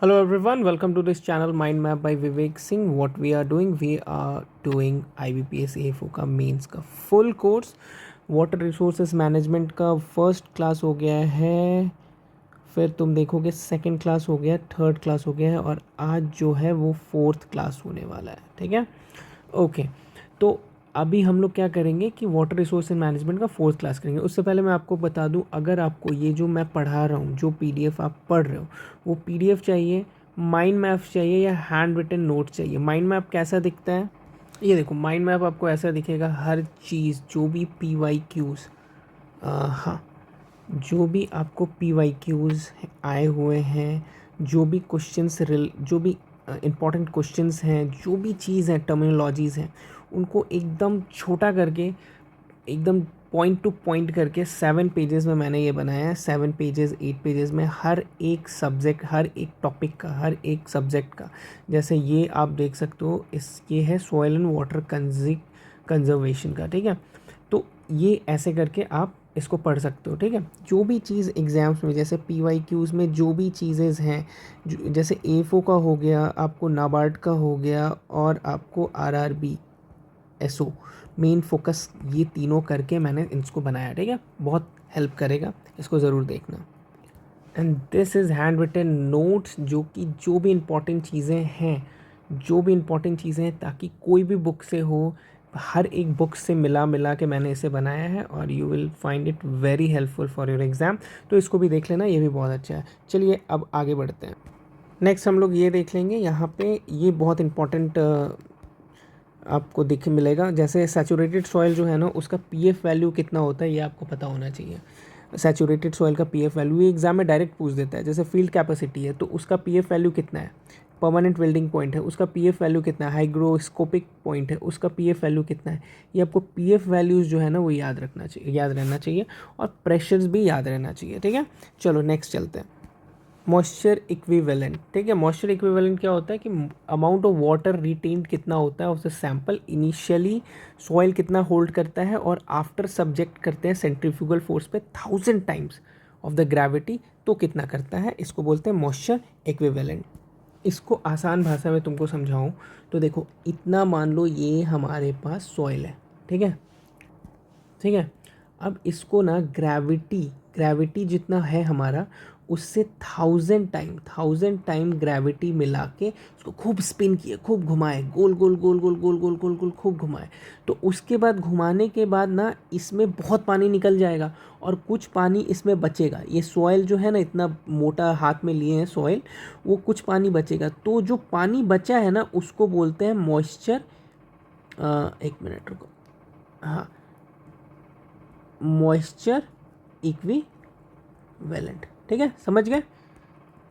Hello everyone, welcome to this channel Mind Map by Vivek Singh. What we are doing IBPS AFO का mains का full course water resources management का first class हो गया है, फिर तुम देखोगे सेकंड क्लास हो गया, थर्ड क्लास हो गया है और आज जो है वो फोर्थ क्लास होने वाला है. ठीक है, ओके. तो अभी हम लोग क्या करेंगे कि वाटर रिसोर्स मैनेजमेंट का फोर्थ क्लास करेंगे. उससे पहले मैं आपको बता दूं, अगर आपको ये जो मैं पढ़ा रहा हूँ, जो पीडीएफ आप पढ़ रहे हो, वो पीडीएफ चाहिए, माइंड मैप चाहिए या हैंड रिटन नोट चाहिए. माइंड मैप कैसा दिखता है, ये देखो. माइंड मैप आपको ऐसा दिखेगा. हर चीज़ जो भी पी वाई क्यूज़, हाँ, जो भी आपको पी वाई क्यूज़ आए हुए हैं, जो भी क्वेश्चंस, जो भी इम्पॉर्टेंट क्वेश्चंस हैं, जो भी चीज़ है, टर्मिनोलॉजीज़ हैं, उनको एकदम छोटा करके, एकदम पॉइंट टू पॉइंट करके 7 पेजेस में मैंने ये बनाया है. 7 पेजेस, 8 पेजेस में हर एक सब्जेक्ट, हर एक टॉपिक का, हर एक सब्जेक्ट का. जैसे ये आप देख सकते हो, ये है सॉइल एंड वाटर कंजर्वेशन का. ठीक है, तो ये ऐसे करके आप इसको पढ़ सकते हो. ठीक है, जो भी चीज़ एग्ज़ाम्स में, जैसे पी वाई क्यूज़ में जो भी चीज़ें हैं, जैसे एफओ का हो गया, आपको नाबार्ड का हो गया और आपको आरआरबी एसओ, मेन फोकस, ये तीनों करके मैंने इसको बनाया. ठीक है, बहुत हेल्प करेगा, इसको ज़रूर देखना. And this is hand written notes, जो कि जो भी इम्पॉर्टेंट चीज़ें हैं, जो भी इम्पॉर्टेंट चीज़ें हैं, ताकि कोई भी बुक से हो, हर एक बुक से मिला मिला के मैंने इसे बनाया है और you will find it very helpful for your exam. तो इसको भी देख लेना, ये भी बहुत अच्छा है. चलिए अब आगे बढ़ते हैं. नेक्स्ट हम लोग ये देख लेंगे. यहाँ पे ये बहुत इंपॉर्टेंट आपको दिख मिलेगा. जैसे सैचुरेटेड सॉइल जो है ना, उसका पीएफ वैल्यू कितना होता है, ये आपको पता होना चाहिए. सैचुरेटेड सॉइल का पीएफ वैल्यू ये एग्जाम में डायरेक्ट पूछ देता है. जैसे फील्ड कैपेसिटी है तो उसका पीएफ वैल्यू कितना है, परमानेंट वेल्डिंग पॉइंट है उसका पीएफ वैल्यू कितना है, हाइग्रोस्कोपिक पॉइंट है उसका पीएफ वैल्यू कितना है. ये आपको पीएफ वैल्यूज़ जो है ना वो याद रखना चाहिए, याद रहना चाहिए, और प्रेशर्स भी याद रहना चाहिए. ठीक है, चलो नेक्स्ट चलते हैं. Moisture equivalent. ठीक है, मॉइस्चर इक्विवेलेंट क्या होता है कि अमाउंट ऑफ वाटर रिटेन्ड कितना होता है of the sample, initially soil कितना होल्ड करता है और आफ्टर सब्जेक्ट करते हैं सेंट्रीफ्यूगल फोर्स पे 1000 टाइम्स ऑफ द ग्रेविटी, तो कितना करता है. इसको बोलते हैं मॉइस्चर इक्विवेलेंट. इसको आसान भाषा में तुमको समझाऊं तो देखो, इतना मान लो ये हमारे पास सॉइल है. ठीक है, ठीक है. अब इसको ना ग्रेविटी, ग्रेविटी जितना है हमारा, उससे 1000 टाइम ग्रेविटी मिला के उसको खूब स्पिन किए, खूब घुमाए, गोल गोल गोल गोल गोल गोल गोल गोल खूब घुमाए. तो उसके बाद, घुमाने के बाद ना, इसमें बहुत पानी निकल जाएगा और कुछ पानी इसमें बचेगा. ये सॉइल जो है ना, इतना मोटा हाथ में लिए हैं सॉइल, वो कुछ पानी बचेगा. तो जो पानी बचा है ना, उसको बोलते हैं मॉइस्चर, एक मिनट रुको, हाँ, मॉइस्चर इक्विवेलेंट. ठीक है, समझ गए.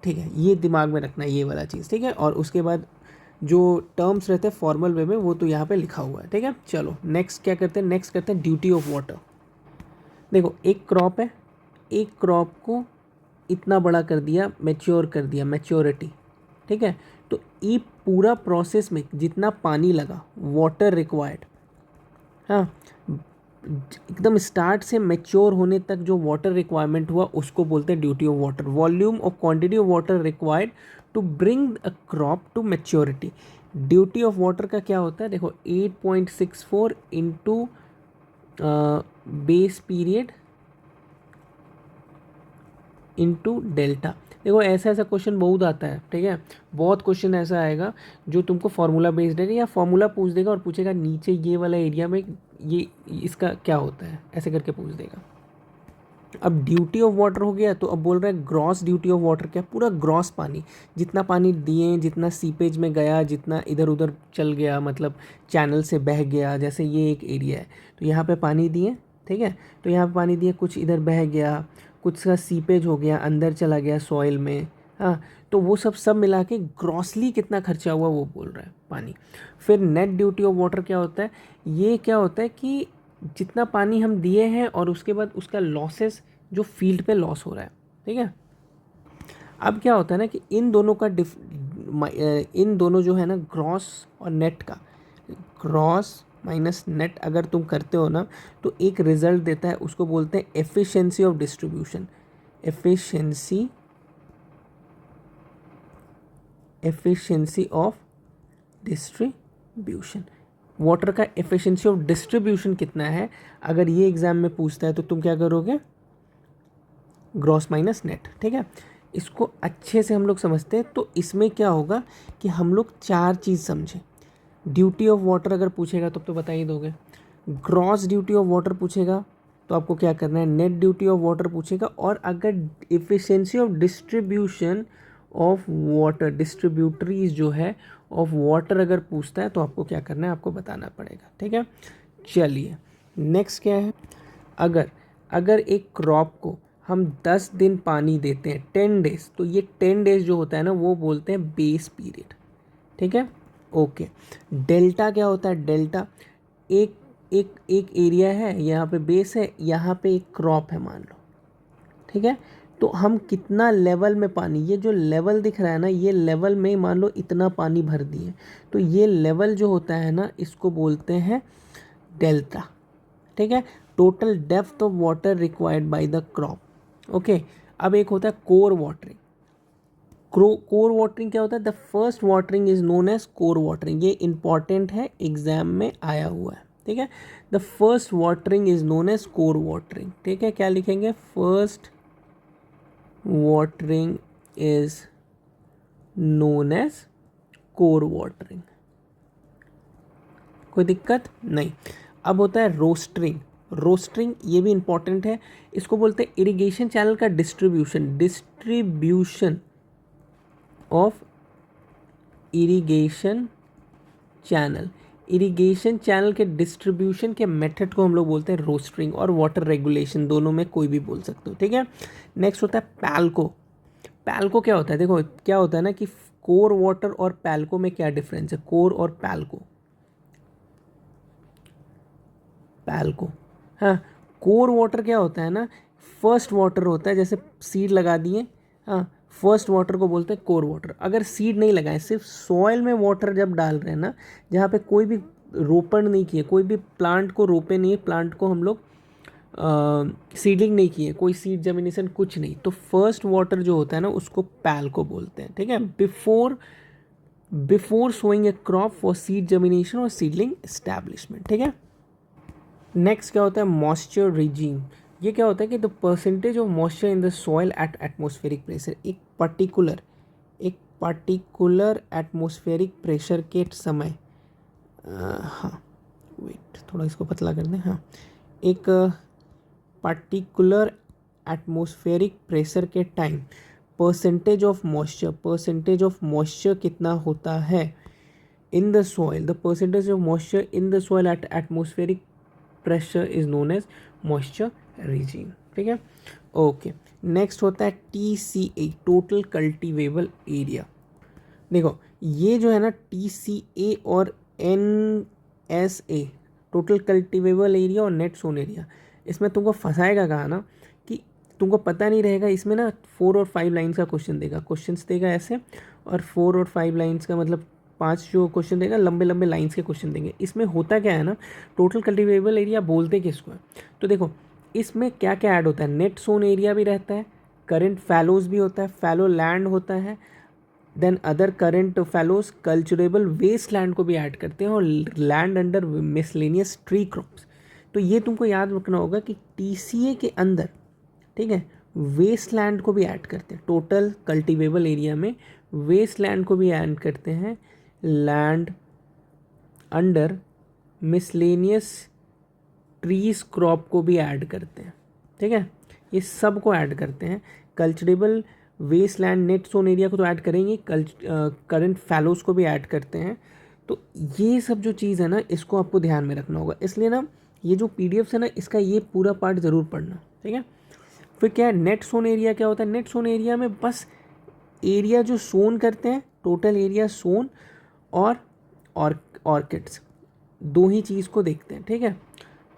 ठीक है, ये दिमाग में रखना है, ये वाला चीज़. ठीक है, और उसके बाद जो टर्म्स रहते हैं फॉर्मल वे में, वो तो यहाँ पे लिखा हुआ है. ठीक है, चलो नेक्स्ट क्या करते हैं. नेक्स्ट करते हैं ड्यूटी ऑफ वाटर. देखो, एक क्रॉप है, एक क्रॉप को इतना बड़ा कर दिया, मैच्योर कर दिया, मैच्योरिटी. ठीक है, तो ये पूरा प्रोसेस में जितना पानी लगा, वाटर रिक्वायर्ड, हाँ, एकदम स्टार्ट से मैच्योर होने तक जो वाटर रिक्वायरमेंट हुआ, उसको बोलते हैं ड्यूटी ऑफ वाटर. वॉल्यूम और quantity of water required to bring a crop to maturity. Duty of water का क्या होता है, देखो, 8.64 into base period into delta. देखो, ऐसा ऐसा क्वेश्चन बहुत आता है. ठीक है, बहुत क्वेश्चन ऐसा आएगा जो तुमको फार्मूला बेस्ड है, या फार्मूला पूछ देगा और पूछेगा नीचे ये वाला एरिया में ये इसका क्या होता है, ऐसे करके पूछ देगा. अब ड्यूटी ऑफ वाटर हो गया, तो अब बोल रहा है ग्रॉस ड्यूटी ऑफ वाटर. क्या, पूरा ग्रॉस पानी, जितना पानी दिए, जितना सीपेज में गया, जितना इधर उधर चल गया, मतलब चैनल से बह गया. जैसे ये एक एरिया है, तो यहाँ पे पानी दिए. ठीक है, तो यहाँ पे पानी दिए, कुछ इधर बह गया, कुछ का सीपेज हो गया, अंदर चला गया सॉइल में, हाँ, तो वो सब मिला के ग्रॉसली कितना खर्चा हुआ वो बोल रहा है पानी. फिर नेट ड्यूटी ऑफ वाटर क्या होता है, ये क्या होता है कि जितना पानी हम दिए हैं और उसके बाद उसका लॉसेस जो फील्ड पे लॉस हो रहा है. ठीक है, अब क्या होता है ना कि इन दोनों का इन दोनों जो है ना, ग्रॉस और नेट का, ग्रॉस माइनस नेट अगर तुम करते हो ना, तो एक रिजल्ट देता है, उसको बोलते हैं efficiency of distribution. Efficiency efficiency of distribution, water का एफिशिएंसी ऑफ डिस्ट्रीब्यूशन कितना है, अगर ये एग्जाम में पूछता है तो तुम क्या करोगे, ग्रॉस माइनस नेट। ठीक है, इसको अच्छे से हम लोग समझते हैं। तो इसमें क्या होगा कि हम लोग चार चीज़ समझें। ड्यूटी ऑफ वाटर अगर पूछेगा तो बता ही दोगे, ग्रॉस ड्यूटी ऑफ वाटर पूछेगा तो आपको क्या करना है, नेट ड्यूटी ऑफ वाटर पूछेगा, और अगर efficiency of distribution of water, distributaries जो है ऑफ वाटर अगर पूछता है तो आपको क्या करना है, आपको बताना पड़ेगा। ठीक है, चलिए नेक्स्ट क्या है, अगर एक क्रॉप को हम 10 दिन पानी देते हैं, 10 डेज, तो ये 10 डेज जो होता है ना वो बोलते हैं बेस पीरियड। ठीक है, ओके। डेल्टा क्या होता है, डेल्टा एक एक एक एरिया है, यहाँ पे बेस है, यहाँ पे एक क्रॉप है मान लो। ठीक है, तो हम कितना लेवल में पानी, ये जो लेवल दिख रहा है ना, ये लेवल में मान लो इतना पानी भर दिए, तो ये लेवल जो होता है ना इसको बोलते हैं डेल्टा। ठीक है, total depth of water required by the crop. Okay, अब एक होता है कोर वाटरिंग। कोर वाटरिंग क्या होता है, the first watering is known as kor watering, ये इंपॉर्टेंट है, एग्जाम में आया हुआ है। ठीक है, the first watering is known as kor watering. ठीक है, क्या लिखेंगे, first watering is known as kor watering, कोई दिक्कत नहीं। अब होता है रोस्टरिंग। रोस्टरिंग ये भी इंपॉर्टेंट है, इसको बोलते हैं इरिगेशन चैनल का distribution of irrigation channel. Irrigation channel के डिस्ट्रीब्यूशन के मेथड को हम लोग बोलते हैं रोस्टरिंग, और वाटर रेगुलेशन दोनों में कोई भी बोल सकते हो। ठीक है, नेक्स्ट होता है पैल्को। पैल्को क्या होता है, देखो क्या होता है ना कि कोर वाटर और पैल्को में क्या डिफरेंस है, कोर और पैल्को। पैल्को, हाँ, कोर वाटर क्या होता है ना, फर्स्ट वाटर होता है, जैसे सीड लगा दिए, हाँ, फर्स्ट वाटर को बोलते हैं कोर वाटर। अगर सीड नहीं लगाए, सिर्फ सॉइल में वाटर जब डाल रहे हैं ना, जहाँ पे कोई भी रोपण नहीं किए, कोई भी प्लांट को रोपे नहीं है, प्लांट को हम लोग सीडिंग नहीं किए, कोई सीड जर्मिनेशन कुछ नहीं, तो फर्स्ट वाटर जो होता है ना उसको पैल को बोलते हैं। ठीक है, before sowing a crop for seed germination और सीडलिंग एस्टैब्लिशमेंट। ठीक है, नेक्स्ट क्या होता है, मॉइस्चर रिजीम। ये क्या होता है कि the percentage of moisture in the soil at atmospheric pressure, एक पर्टिकुलर एटमॉस्फेरिक प्रेशर के समय, हाँ वेट थोड़ा इसको पतला कर दें, हाँ, एक पर्टिकुलर एटमॉस्फेरिक प्रेशर के टाइम परसेंटेज ऑफ मॉइस्चर कितना होता है in the soil, the percentage of moisture in the soil at atmospheric pressure is known as moisture regime. ठीक है, ओके। नेक्स्ट होता है TCA, टोटल कल्टीवेबल एरिया। देखो ये जो है ना TCA और NSA, टोटल कल्टीवेबल एरिया और नेट सोन एरिया, इसमें तुमको फंसाएगा कहा ना कि तुमको पता नहीं रहेगा। इसमें ना 4 और 5 लाइन्स का क्वेश्चंस देगा ऐसे, और 4 और 5 लाइन्स का मतलब 5 जो क्वेश्चन देगा, लंबे लंबे लाइन्स के क्वेश्चन देंगे। इसमें होता क्या है ना, टोटल कल्टीवेबल एरिया बोलते किसको है, तो देखो इसमें क्या क्या ऐड होता है, नेट सोन एरिया भी रहता है, करंट फैलोज भी होता है, फैलो लैंड होता है, then other current fallows, culturable waste land को भी ऐड करते हैं, और land under miscellaneous tree crops. तो ये तुमको याद रखना होगा कि TCA के अंदर, ठीक है, वेस्ट लैंड को भी ऐड करते हैं। टोटल कल्टीवेबल एरिया में वेस्ट लैंड को भी ऐड करते हैं, land under miscellaneous trees crop को भी ऐड करते हैं। ठीक है, ये सब को ऐड करते हैं। Culturable waste land net sown area को तो ऐड करेंगे, करंट फैलोज को भी ऐड करते हैं। तो ये सब जो चीज़ है ना इसको आपको ध्यान में रखना होगा। इसलिए ना ये जो PDFs है ना इसका ये पूरा पार्ट ज़रूर पढ़ना। ठीक है, फिर क्या है, नेट सोन एरिया क्या होता है, नेट सोन एरिया में बस एरिया जो सोन करते हैं, टोटल एरिया सोन और ऑर्किड्स, दो ही चीज़ को देखते हैं। ठीक है,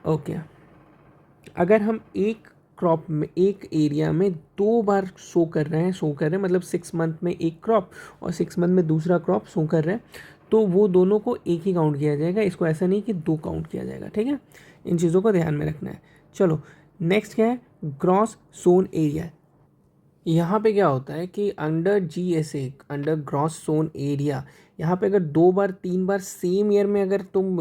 ओके। अगर हम एक क्रॉप में, एक एरिया में 2 बार सो कर रहे हैं मतलब 6 मंथ में एक क्रॉप और 6 मंथ में दूसरा क्रॉप सो कर रहे हैं, तो वो दोनों को एक ही काउंट किया जाएगा। इसको ऐसा नहीं कि 2 काउंट किया जाएगा। ठीक है, इन चीज़ों को ध्यान में रखना है। चलो नेक्स्ट क्या है, ग्रॉस सोन एरिया। यहाँ पे क्या होता है कि under GSA, under gross sown area, यहाँ पे अगर 2 बार 3 बार सेम ईयर में अगर तुम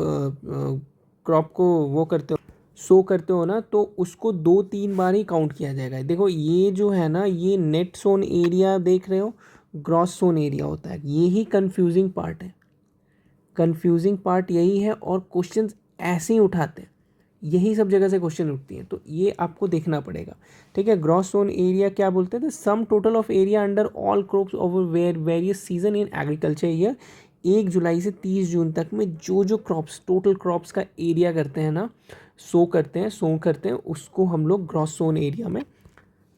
क्रॉप को वो करते हो, सो करते हो ना, तो उसको 2-3 बार ही काउंट किया जाएगा। देखो ये जो है ना, ये नेट सोन एरिया देख रहे हो, ग्रॉस सोन एरिया होता है, ये ही कंफ्यूजिंग पार्ट है। कंफ्यूजिंग पार्ट यही है, और क्वेश्चंस ऐसे ही उठाते हैं, यही सब जगह से क्वेश्चन उठती हैं, तो ये आपको देखना पड़ेगा। ठीक है, ग्रॉस जोन एरिया क्या बोलते थे, sum total of area under all crops over various season in agriculture year. 1 जुलाई से 30 जून तक में जो जो क्रॉप्स, टोटल क्रॉप्स का एरिया करते हैं ना, सो करते हैं, उसको हम लोग ग्रॉस जोन एरिया में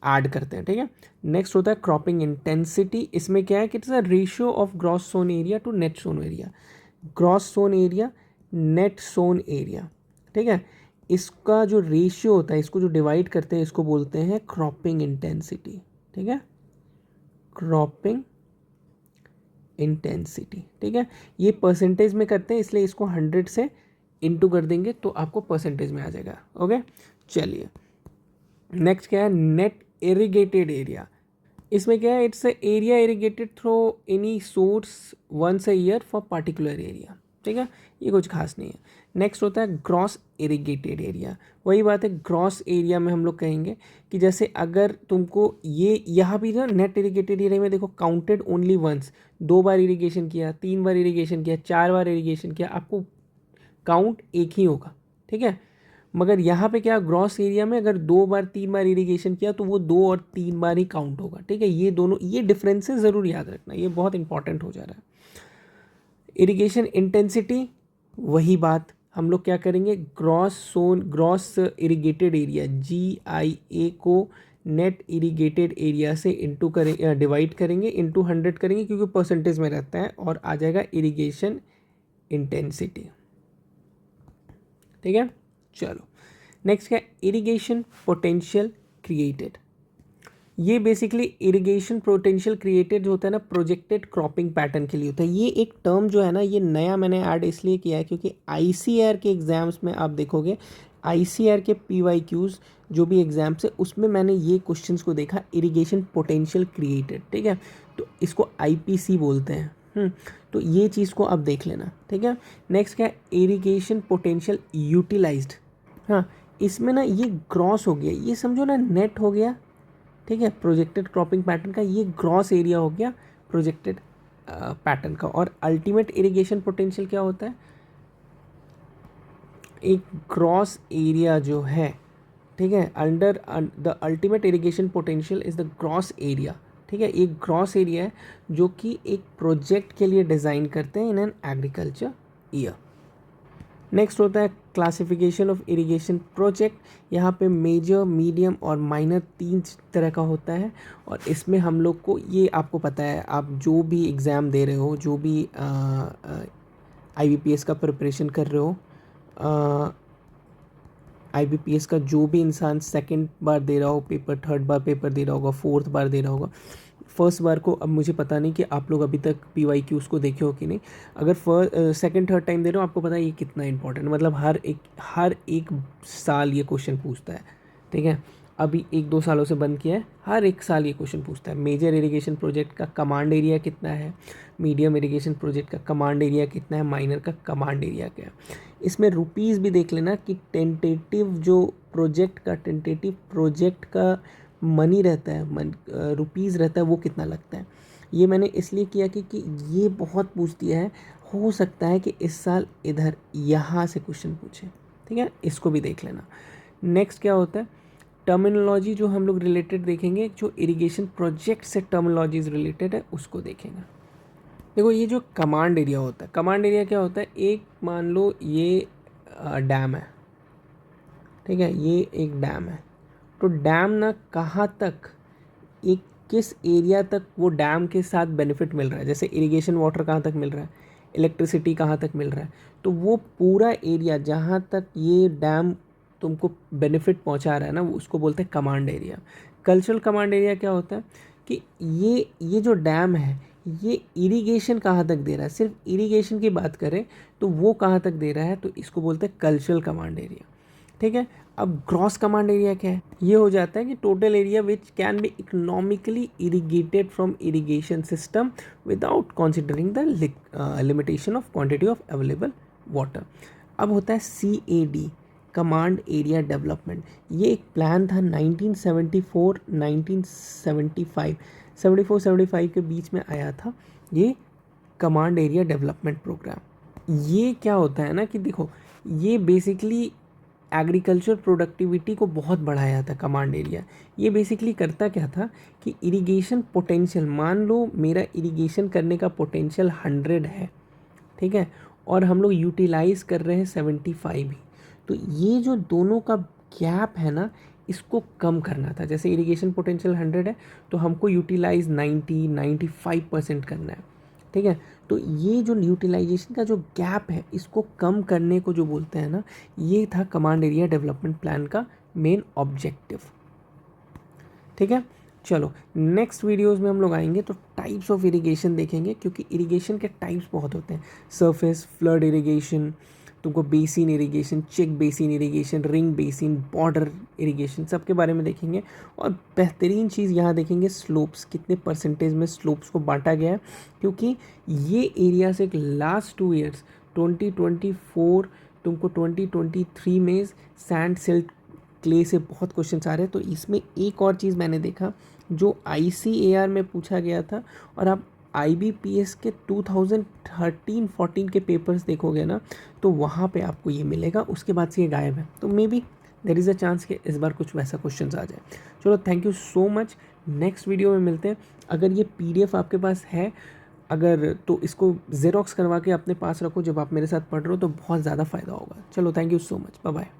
ऐड करते हैं। ठीक है, नेक्स्ट होता है क्रॉपिंग इंटेंसिटी। इसमें क्या है कि it's a ratio of gross sown area to net sown area. Gross sown area, net sown area, ठीक है, इसका जो रेशियो होता है, इसको जो डिवाइड करते हैं, इसको बोलते हैं क्रॉपिंग इंटेंसिटी। ठीक है, क्रॉपिंग इंटेंसिटी। ठीक है, ये परसेंटेज में करते हैं, इसलिए इसको 100 से इंटू कर देंगे तो आपको परसेंटेज में आ जाएगा। ओके, चलिए नेक्स्ट क्या है, नेट इरिगेटेड एरिया। इसमें क्या है, it's area irrigated through any source once a year for particular area. ठीक है, ये कुछ खास नहीं है। नेक्स्ट होता है ग्रॉस इरिगेटेड एरिया। वही बात है, ग्रॉस एरिया में हम लोग कहेंगे कि जैसे अगर तुमको ये यहाँ भी ना नेट इरिगेटेड एरिया में देखो, काउंटेड ओनली वंस, 2 बार इरिगेशन किया, 3 बार इरिगेशन किया, 4 बार इरिगेशन किया, आपको काउंट एक ही होगा। ठीक है, मगर यहाँ पे क्या, ग्रॉस एरिया में अगर 2 बार 3 बार इरिगेशन किया तो वो 2 और 3 बार ही काउंट होगा। ठीक है, ये दोनों, ये डिफरेंसेस ज़रूर याद रखना, ये बहुत इंपॉर्टेंट हो जा रहा है। इरिगेशन इंटेंसिटी, वही बात, हम लोग क्या करेंगे, ग्रॉस इरिगेटेड एरिया GIA को नेट इरिगेटेड एरिया से इंटू करें, डिवाइड करेंगे, इंटू 100 करेंगे, क्योंकि परसेंटेज में रहता है, और आ जाएगा इरिगेशन इंटेंसिटी। ठीक है, चलो नेक्स्ट क्या, इरिगेशन पोटेंशियल क्रिएटेड। ये बेसिकली इरिगेशन पोटेंशियल क्रिएटेड जो होता है ना, प्रोजेक्टेड क्रॉपिंग पैटर्न के लिए होता है। ये एक टर्म जो है ना, ये नया मैंने ऐड इसलिए किया है क्योंकि ICAR के एग्ज़ाम्स में आप देखोगे, ICAR के PYQs जो भी एग्ज़ाम्स है, उसमें मैंने ये क्वेश्चंस को देखा, इरिगेशन पोटेंशियल क्रिएटेड। ठीक है, तो इसको IPC बोलते हैं। तो ये चीज़ को आप देख लेना। ठीक है, नेक्स्ट क्या है, इरिगेशन पोटेंशियल यूटिलाइज्ड। हाँ, इसमें ना ये ग्रॉस हो गया, ये समझो ना नेट हो गया। ठीक है, प्रोजेक्टेड क्रॉपिंग पैटर्न का ये ग्रॉस एरिया हो गया प्रोजेक्टेड पैटर्न का। और अल्टीमेट इरिगेशन पोटेंशियल क्या होता है, एक ग्रॉस एरिया जो है, ठीक है, under the ultimate irrigation potential is the gross area. ठीक है, एक ग्रॉस एरिया है जो कि एक प्रोजेक्ट के लिए डिज़ाइन करते हैं in an agriculture year. Next होता है क्लासिफिकेशन ऑफ इरिगेशन प्रोजेक्ट। यहाँ पे मेजर, मीडियम और माइनर 3 तरह का होता है, और इसमें हम लोग को, ये आपको पता है, आप जो भी एग्ज़ाम दे रहे हो, जो भी IBPS का प्रिपरेशन कर रहे हो, IBPS का जो भी इंसान सेकंड बार दे रहा हो पेपर, थर्ड बार पेपर दे रहा होगा, फोर्थ बार दे रहा होगा, फर्स्ट बार को अब मुझे पता नहीं कि आप लोग अभी तक PYQs को देखे हो कि नहीं। अगर सेकंड थर्ड टाइम दे रहे हो, आपको पता है ये कितना इंपॉर्टेंट, मतलब हर एक साल ये क्वेश्चन पूछता है। ठीक है, अभी 1-2 सालों से बंद किया है, हर एक साल ये क्वेश्चन पूछता है। मेजर इरिगेशन प्रोजेक्ट का कमांड एरिया कितना है, मीडियम इरिगेशन प्रोजेक्ट का कमांड एरिया कितना है, माइनर का कमांड एरिया क्या है। इसमें रुपीज़ भी देख लेना कि टेंटेटिव प्रोजेक्ट का मनी रहता है, रुपीज़ रहता है, वो कितना लगता है। ये मैंने इसलिए किया कि ये बहुत पूछ दिया है, हो सकता है कि इस साल इधर यहाँ से क्वेश्चन पूछे। ठीक है, इसको भी देख लेना। नेक्स्ट क्या होता है, टर्मिनोलॉजी जो हम लोग रिलेटेड देखेंगे, जो इरिगेशन प्रोजेक्ट से टर्मिनोलॉजीज रिलेटेड है उसको देखेंगे। देखो ये जो कमांड एरिया होता है, कमांड एरिया क्या होता है, एक मान लो ये डैम है। ठीक है, ये एक डैम है, तो डैम ना कहाँ तक, एक किस एरिया तक वो डैम के साथ बेनिफिट मिल रहा है, जैसे इरिगेशन वाटर कहाँ तक मिल रहा है, इलेक्ट्रिसिटी कहाँ तक मिल रहा है, तो वो पूरा एरिया जहाँ तक ये डैम तुमको बेनिफिट पहुँचा रहा है ना, उसको बोलते हैं command area. Cultural command area क्या होता है कि ये जो डैम है, ये इरिगेशन कहाँ तक दे रहा है, सिर्फ इरिगेशन की बात करें तो वो कहाँ तक दे रहा है, तो इसको बोलते हैं कल्चरल कमांड एरिया। ठीक है। अब ग्रॉस कमांड एरिया क्या है, ये हो जाता है कि total area which can be economically irrigated from irrigation system without considering the limitation of quantity of available water. अब होता है CAD, कमांड एरिया डेवलपमेंट। ये एक प्लान था 1974 1975, 74-75 के बीच में आया था ये कमांड एरिया डेवलपमेंट प्रोग्राम। ये क्या होता है ना कि देखो, ये बेसिकली एग्रीकल्चर प्रोडक्टिविटी को बहुत बढ़ाया था कमांड एरिया। ये बेसिकली करता क्या था कि इरिगेशन पोटेंशियल, मान लो मेरा इरिगेशन करने का पोटेंशियल 100 है, ठीक है, और हम लोग यूटिलाइज कर रहे हैं 75 ही, तो ये जो दोनों का गैप है ना, इसको कम करना था। जैसे इरिगेशन पोटेंशियल 100 है तो हमको यूटिलाइज 90-95% करना है, ठीक है। तो ये जो यूटिलाइजेशन का जो गैप है, इसको कम करने को जो बोलते हैं ना, ये था कमांड एरिया डेवलपमेंट प्लान का मेन ऑब्जेक्टिव, ठीक है। चलो नेक्स्ट वीडियोस में हम लोग आएंगे तो टाइप्स ऑफ इरिगेशन देखेंगे, क्योंकि इरिगेशन के टाइप्स बहुत होते हैं। सरफेस फ्लड इरिगेशन, तुमको basin irrigation, check basin irrigation, ring basin, border irrigation, सबके बारे में देखेंगे। और बेहतरीन चीज़ यहाँ देखेंगे स्लोप्स, कितने परसेंटेज में स्लोप्स को बांटा गया है, क्योंकि ये एरिया से लास्ट 2 ईयर्स 2024 तुमको 2023 में सैंड सिल्ट क्ले से बहुत क्वेश्चंस आ रहे हैं। तो इसमें एक और चीज़ मैंने देखा जो ICAR में पूछा गया था, और आप IBPS के 2013-14 के पेपर्स देखोगे ना, तो वहाँ पे आपको ये मिलेगा, उसके बाद से ये गायब है। तो may be there is a chance कि इस बार कुछ वैसा क्वेश्चंस आ जाए। चलो thank you so much, next video में मिलते हैं। अगर ये PDF आपके पास है अगर, तो इसको ज़ेरॉक्स करवा के अपने पास रखो, जब आप मेरे साथ पढ़ रहे हो तो बहुत ज़्यादा फ़ायदा होगा। चलो thank you so much, bye bye.